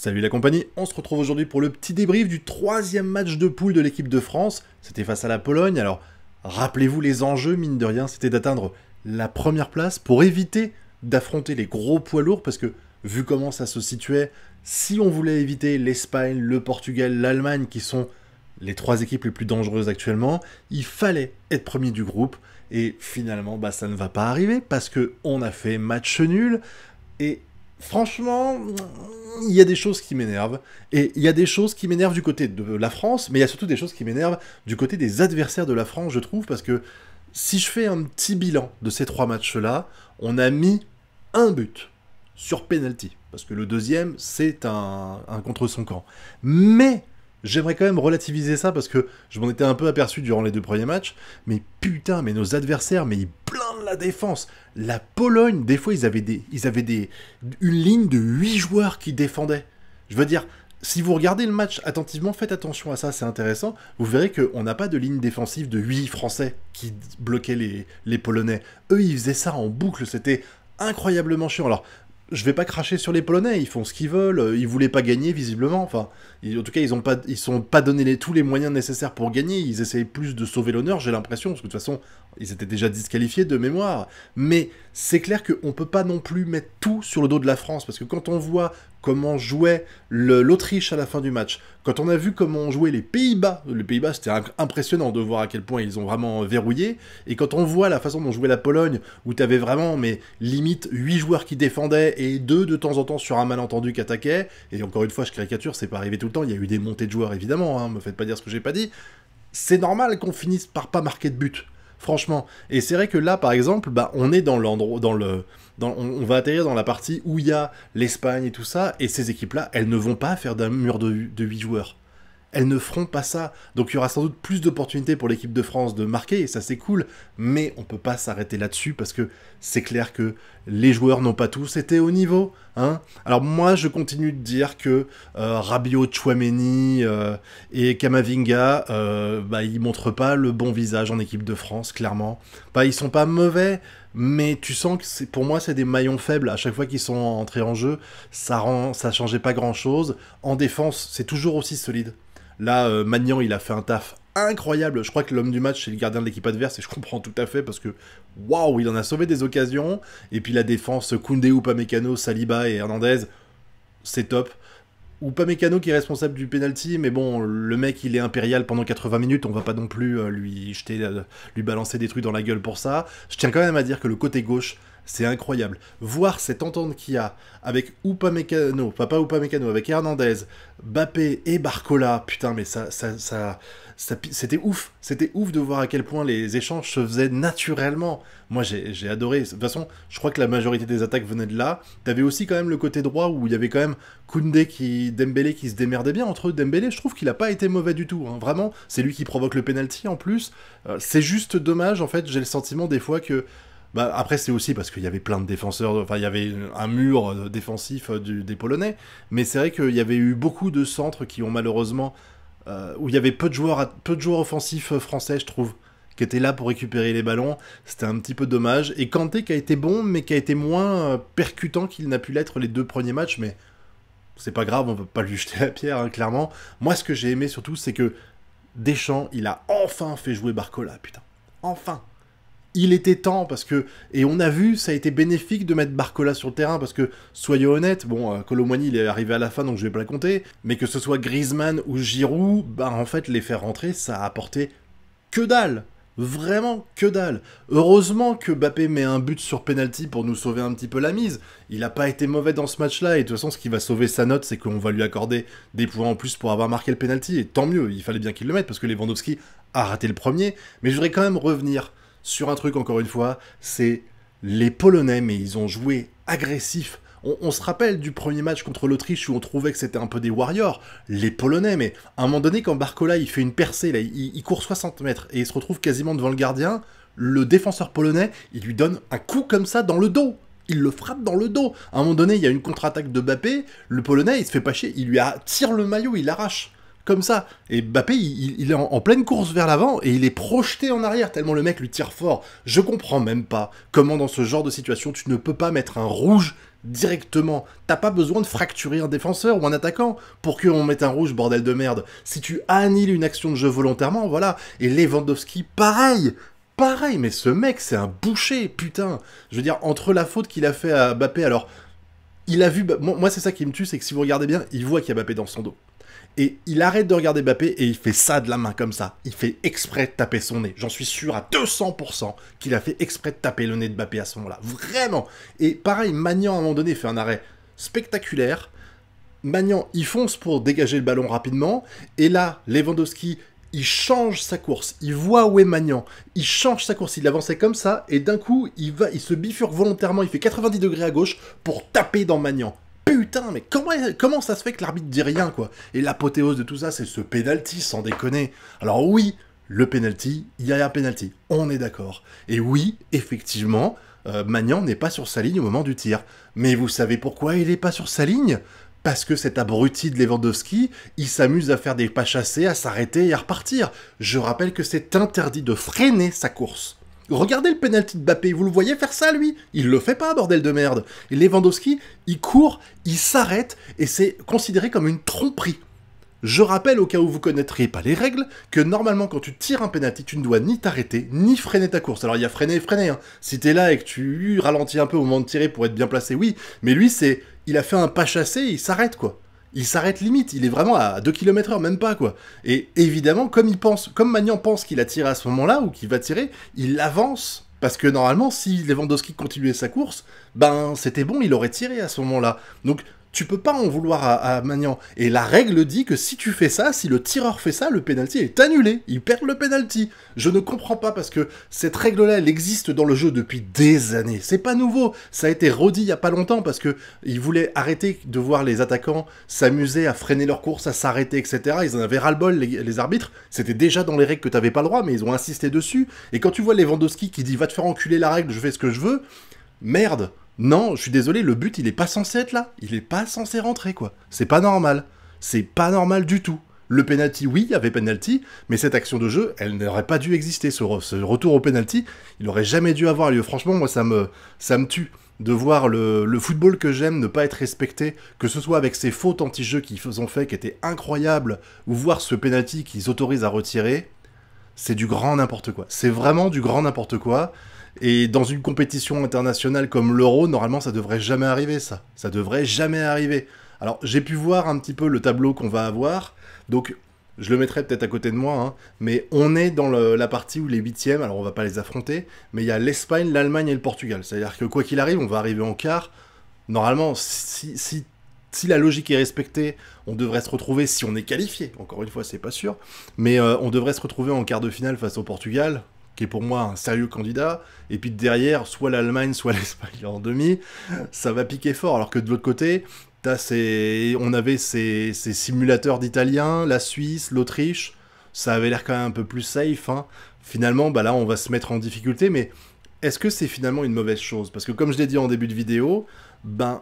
Salut la compagnie, on se retrouve aujourd'hui pour le petit débrief du troisième match de poule de l'équipe de France. C'était face à la Pologne, alors rappelez-vous les enjeux, mine de rien, c'était d'atteindre la première place pour éviter d'affronter les gros poids lourds, parce que vu comment ça se situait, si on voulait éviter l'Espagne, le Portugal, l'Allemagne, qui sont les trois équipes les plus dangereuses actuellement, il fallait être premier du groupe, et finalement ça ne va pas arriver, parce que on a fait match nul, et franchement, il y a des choses qui m'énervent, et il y a des choses qui m'énervent du côté de la France, mais il y a surtout des choses qui m'énervent du côté des adversaires de la France, je trouve, parce que si je fais un petit bilan de ces trois matchs-là, on a mis un but sur penalty, parce que le deuxième, c'est un contre son camp. Mais j'aimerais quand même relativiser ça, parce que je m'en étais un peu aperçu durant les deux premiers matchs, mais putain, mais nos adversaires, mais ils blindent la défense. La Pologne, des fois, ils avaient une ligne de 8 joueurs qui défendaient. Je veux dire, si vous regardez le match attentivement, faites attention à ça, c'est intéressant, vous verrez qu'on n'a pas de ligne défensive de 8 Français qui bloquaient les Polonais. Eux, ils faisaient ça en boucle, c'était incroyablement chiant. Alors, je vais pas cracher sur les Polonais, ils font ce qu'ils veulent, ils voulaient pas gagner visiblement, enfin, en tout cas ils sont pas donné tous les moyens nécessaires pour gagner, ils essayaient plus de sauver l'honneur, j'ai l'impression, parce que de toute façon, ils étaient déjà disqualifiés de mémoire, mais c'est clair qu'on peut pas non plus mettre tout sur le dos de la France, parce que quand on voit comment jouait l'Autriche à la fin du match, quand on a vu comment on jouait les Pays-Bas c'était impressionnant de voir à quel point ils ont vraiment verrouillé, et quand on voit la façon dont jouait la Pologne, où t'avais vraiment, mais limite 8 joueurs qui défendaient, et 2 de temps en temps sur un malentendu qui attaquait, et encore une fois je caricature, c'est pas arrivé tout le temps, il y a eu des montées de joueurs évidemment, me faites pas dire ce que j'ai pas dit, c'est normal qu'on finisse par pas marquer de but. Franchement. Et c'est vrai que là, par exemple, on est dans l'endroit, on va atterrir dans la partie où il y a l'Espagne et tout ça, et ces équipes-là, elles ne vont pas faire d'un mur de 8 joueurs. Elles ne feront pas ça. Donc il y aura sans doute plus d'opportunités pour l'équipe de France de marquer, et ça c'est cool, mais on peut pas s'arrêter là-dessus, parce que c'est clair que les joueurs n'ont pas tous été au niveau. Alors moi je continue de dire que Rabiot, Tchouaméni et Kamavinga, ils montrent pas le bon visage en équipe de France, clairement. Ils sont pas mauvais, mais tu sens que pour moi c'est des maillons faibles. À chaque fois qu'ils sont entrés en jeu, ça changeait pas grand-chose. En défense, c'est toujours aussi solide. Là, Maignan, il a fait un taf incroyable. Je crois que l'homme du match, c'est le gardien de l'équipe adverse, et je comprends tout à fait, parce que, waouh, il en a sauvé des occasions. Et puis la défense, Koundé, Upamecano, Saliba et Hernandez, c'est top. Upamecano qui est responsable du penalty, mais bon, le mec, il est impérial pendant 80 minutes, on va pas non plus lui balancer des trucs dans la gueule pour ça. Je tiens quand même à dire que le côté gauche, c'est incroyable. Voir cette entente qu'il y a avec Upamecano, pas Upamecano, avec Hernandez, Mbappé et Barcola, putain, mais c'était ouf. C'était ouf de voir à quel point les échanges se faisaient naturellement. Moi, j'ai adoré. De toute façon, je crois que la majorité des attaques venaient de là. T'avais aussi quand même le côté droit où il y avait quand même Koundé Dembélé qui se démerdait bien entre eux. Dembélé, je trouve qu'il a pas été mauvais du tout. Vraiment, c'est lui qui provoque le penalty en plus. C'est juste dommage, en fait, j'ai le sentiment des fois que... après, c'est aussi parce qu'il y avait plein de défenseurs, enfin, il y avait un mur défensif des Polonais, mais c'est vrai qu'il y avait eu beaucoup de centres qui ont malheureusement... où il y avait peu de joueurs offensifs français, je trouve, qui étaient là pour récupérer les ballons. C'était un petit peu dommage. Et Kanté qui a été bon, mais qui a été moins percutant qu'il n'a pu l'être les deux premiers matchs, mais c'est pas grave, on peut pas lui jeter la pierre, clairement. Moi, ce que j'ai aimé surtout, c'est que Deschamps, il a enfin fait jouer Barcola, putain. Enfin. Il était temps, parce que... Et on a vu, ça a été bénéfique de mettre Barcola sur le terrain, parce que, soyons honnêtes, Kolo Muani, il est arrivé à la fin, donc je vais pas le compter, mais que ce soit Griezmann ou Giroud, en fait, les faire rentrer, ça a apporté que dalle. Vraiment que dalle. Heureusement que Mbappé met un but sur penalty pour nous sauver un petit peu la mise. Il a pas été mauvais dans ce match-là, et de toute façon, ce qui va sauver sa note, c'est qu'on va lui accorder des points en plus pour avoir marqué le penalty, et tant mieux, il fallait bien qu'il le mette, parce que Lewandowski a raté le premier, mais je voudrais quand même revenir sur un truc, encore une fois, c'est les Polonais, mais ils ont joué agressif. On se rappelle du premier match contre l'Autriche où on trouvait que c'était un peu des warriors. Les Polonais, mais à un moment donné, quand Barcola il fait une percée, là, il court 60 mètres et il se retrouve quasiment devant le gardien, le défenseur polonais, il lui donne un coup comme ça dans le dos. Il le frappe dans le dos. À un moment donné, il y a une contre-attaque de Mbappé, le Polonais, il se fait pas chier, il lui tire le maillot, il l'arrache. comme ça. Et Mbappé, il est en pleine course vers l'avant, et il est projeté en arrière, tellement le mec lui tire fort. Je comprends même pas comment dans ce genre de situation, tu ne peux pas mettre un rouge directement. T'as pas besoin de fracturer un défenseur ou un attaquant pour qu'on mette un rouge, bordel de merde. Si tu annihiles une action de jeu volontairement, voilà. Et Lewandowski, pareil. Pareil, mais ce mec, c'est un boucher, putain. Je veux dire, entre la faute qu'il a fait à Mbappé, alors, il a vu... Moi, c'est ça qui me tue, c'est que si vous regardez bien, il voit qu'il y a Mbappé dans son dos. Et il arrête de regarder Mbappé et il fait ça de la main comme ça. Il fait exprès de taper son nez. J'en suis sûr à 200% qu'il a fait exprès de taper le nez de Mbappé à ce moment-là. Vraiment. Et pareil, Maignan, à un moment donné, fait un arrêt spectaculaire. Maignan, il fonce pour dégager le ballon rapidement. Et là, Lewandowski, il change sa course. Il voit où est Maignan. Il change sa course. Il avançait comme ça. Et d'un coup, il se bifurque volontairement. Il fait 90 degrés à gauche pour taper dans Maignan. Putain, mais comment ça se fait que l'arbitre dit rien, quoi? Et l'apothéose de tout ça, c'est ce penalty, sans déconner. Alors oui, le penalty, il y a un penalty, on est d'accord. Et oui, effectivement, Maignan n'est pas sur sa ligne au moment du tir. Mais vous savez pourquoi il n'est pas sur sa ligne? Parce que cet abruti de Lewandowski, il s'amuse à faire des pas chassés, à s'arrêter et à repartir. Je rappelle que c'est interdit de freiner sa course. Regardez le penalty de Mbappé, vous le voyez faire ça, lui? Il le fait pas, bordel de merde. Et Lewandowski, il court, il s'arrête, et c'est considéré comme une tromperie. Je rappelle, au cas où vous connaîtriez pas les règles, que normalement, quand tu tires un penalty, tu ne dois ni t'arrêter, ni freiner ta course. Alors, il y a freiner et freiner, hein. Si t'es là et que tu ralentis un peu au moment de tirer pour être bien placé, oui. Mais lui, il a fait un pas chassé, il s'arrête, quoi. Il s'arrête limite, il est vraiment à 2 km/h, même pas, quoi. Et évidemment, comme Maignan pense qu'il a tiré à ce moment-là, ou qu'il va tirer, il avance. Parce que normalement, si Lewandowski continuait sa course, ben c'était bon, il aurait tiré à ce moment-là. Donc, tu peux pas en vouloir à Maignan. Et la règle dit que si tu fais ça, si le tireur fait ça, le penalty est annulé. Il perd le penalty. Je ne comprends pas parce que cette règle-là, elle existe dans le jeu depuis des années. C'est pas nouveau. Ça a été redit il y a pas longtemps parce que ils voulaient arrêter de voir les attaquants s'amuser à freiner leur course, à s'arrêter, etc. Ils en avaient ras-le-bol, les arbitres. C'était déjà dans les règles que t'avais pas le droit, mais ils ont insisté dessus. Et quand tu vois Lewandowski qui dit « Va te faire enculer la règle, je fais ce que je veux », merde. Non, je suis désolé, le but, il est pas censé être là. Il est pas censé rentrer, quoi. C'est pas normal. C'est pas normal du tout. Le penalty, oui, il y avait penalty, mais cette action de jeu, elle n'aurait pas dû exister. Ce retour au penalty, il aurait jamais dû avoir lieu. Franchement, moi, ça me tue de voir le football que j'aime ne pas être respecté, que ce soit avec ces fautes anti-jeu qu'ils ont fait, qui étaient incroyables, ou voir ce penalty qu'ils s'autorisent à retirer. C'est du grand n'importe quoi. C'est vraiment du grand n'importe quoi. Et dans une compétition internationale comme l'Euro, normalement, ça devrait jamais arriver, ça. Ça devrait jamais arriver. Alors, j'ai pu voir un petit peu le tableau qu'on va avoir. Donc, je le mettrai peut-être à côté de moi, hein, mais on est dans la partie où les huitièmes, alors on va pas les affronter, mais il y a l'Espagne, l'Allemagne et le Portugal. C'est-à-dire que quoi qu'il arrive, on va arriver en quart. Normalement, si la logique est respectée, on devrait se retrouver, si on est qualifié, encore une fois, c'est pas sûr, mais on devrait se retrouver en quart de finale face au Portugal, qui est pour moi un sérieux candidat, et puis derrière, soit l'Allemagne, soit l'Espagne en demi, ça va piquer fort, alors que de l'autre côté, on avait ces simulateurs d'Italiens, la Suisse, l'Autriche, ça avait l'air quand même un peu plus safe, hein. Finalement, bah là, on va se mettre en difficulté, mais est-ce que c'est finalement une mauvaise chose? Parce que comme je l'ai dit en début de vidéo, ben,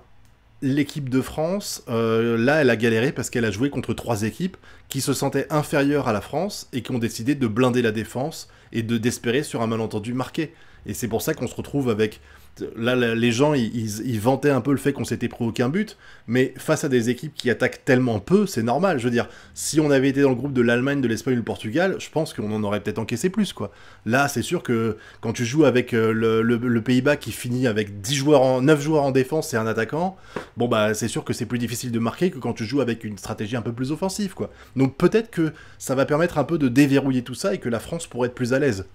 l'équipe de France, là, elle a galéré parce qu'elle a joué contre 3 équipes qui se sentaient inférieures à la France et qui ont décidé de blinder la défense et d'espérer sur un malentendu marqué. Et c'est pour ça qu'on se retrouve avec... Là, les gens, ils vantaient un peu le fait qu'on s'était pris aucun but, mais face à des équipes qui attaquent tellement peu, c'est normal. Je veux dire, si on avait été dans le groupe de l'Allemagne, de l'Espagne ou du Portugal, je pense qu'on en aurait peut-être encaissé plus, quoi. Là, c'est sûr que quand tu joues avec le Pays-Bas qui finit avec 9 joueurs en défense et un attaquant, bon bah c'est sûr que c'est plus difficile de marquer que quand tu joues avec une stratégie un peu plus offensive, quoi. Donc peut-être que ça va permettre un peu de déverrouiller tout ça et que la France pourrait être plus à l'aise.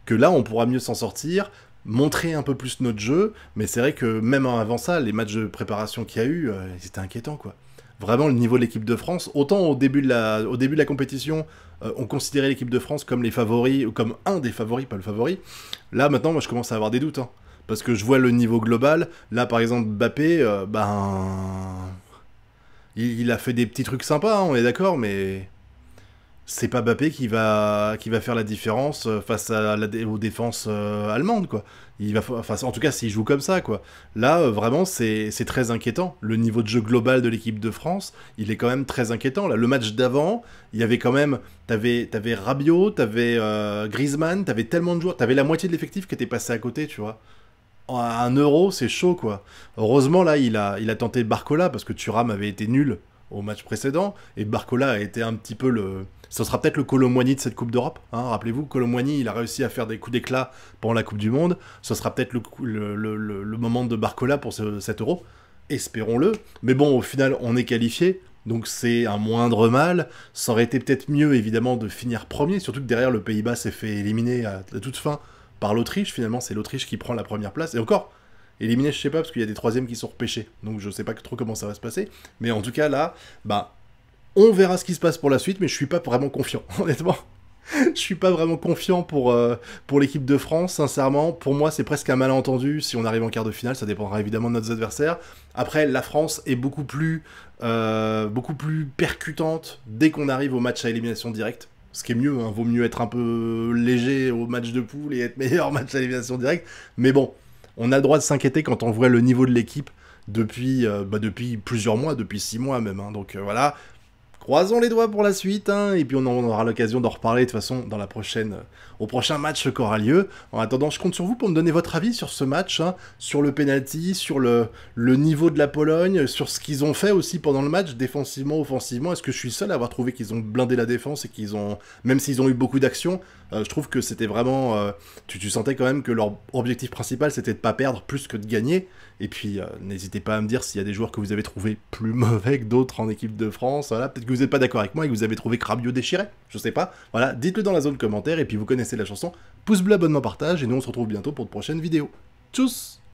Que là, on pourra mieux s'en sortir, montrer un peu plus notre jeu, mais c'est vrai que même avant ça, les matchs de préparation qu'il y a eu, c'était inquiétant, quoi. Vraiment, le niveau de l'équipe de France, autant au début de la compétition, on considérait l'équipe de France comme les favoris, ou comme un des favoris, pas le favori. Là, maintenant, moi, je commence à avoir des doutes, hein, parce que je vois le niveau global. Là, par exemple, Mbappé, il a fait des petits trucs sympas, hein, on est d'accord, mais... c'est pas Mbappé qui va faire la différence face à aux défenses allemandes, quoi. Enfin, en tout cas, s'il joue comme ça, quoi. Là, vraiment, c'est très inquiétant. Le niveau de jeu global de l'équipe de France, il est quand même très inquiétant. Là, le match d'avant, il y avait quand même... T'avais Rabiot, t'avais Griezmann, t'avais tellement de joueurs, t'avais la moitié de l'effectif qui était passé à côté, tu vois. À 1 euro, c'est chaud, quoi. Heureusement, là, il a tenté Barcola, parce que Thuram avait été nul au match précédent, et Barcola a été un petit peu le... Ce sera peut-être le Kolo Muani de cette Coupe d'Europe, hein, rappelez-vous, Kolo Muani, il a réussi à faire des coups d'éclat pendant la Coupe du Monde, ce sera peut-être le moment de Barcola pour cet Euro, espérons-le, mais bon, au final, on est qualifié, donc c'est un moindre mal, ça aurait été peut-être mieux, évidemment, de finir premier, surtout que derrière, le Pays-Bas s'est fait éliminer à toute fin par l'Autriche, finalement, c'est l'Autriche qui prend la première place, et encore, éliminé, je sais pas, parce qu'il y a des troisièmes qui sont repêchés, donc je sais pas trop comment ça va se passer, mais en tout cas, là, bah, on verra ce qui se passe pour la suite, mais je suis pas vraiment confiant, honnêtement. Je suis pas vraiment confiant pour l'équipe de France, sincèrement. Pour moi, c'est presque un malentendu si on arrive en quart de finale, ça dépendra évidemment de nos adversaires. Après, la France est beaucoup plus percutante dès qu'on arrive au match à élimination directe. Ce qui est mieux, hein. Vaut mieux être un peu léger au match de poule et être meilleur au match à élimination directe. Mais bon, on a le droit de s'inquiéter quand on voit le niveau de l'équipe depuis plusieurs mois, depuis 6 mois même. Hein. Donc voilà, croisons les doigts pour la suite, hein, et puis on aura l'occasion d'en reparler de toute façon dans au prochain match qui aura lieu. En attendant, je compte sur vous pour me donner votre avis sur ce match, hein, sur le penalty, sur le niveau de la Pologne, sur ce qu'ils ont fait aussi pendant le match, défensivement, offensivement. Est-ce que je suis seul à avoir trouvé qu'ils ont blindé la défense et même s'ils ont eu beaucoup d'actions, je trouve que c'était vraiment... tu sentais quand même que leur objectif principal, c'était de pas perdre plus que de gagner. Et puis, n'hésitez pas à me dire s'il y a des joueurs que vous avez trouvés plus mauvais que d'autres en équipe de France. Voilà, peut-être que vous n'êtes pas d'accord avec moi et que vous avez trouvé que Rabiot déchirait. Je sais pas. Voilà, dites-le dans la zone commentaire. Et puis, vous connaissez la chanson. Pouce bleu, abonnement, partage. Et nous, on se retrouve bientôt pour de prochaines vidéos. Tchuss!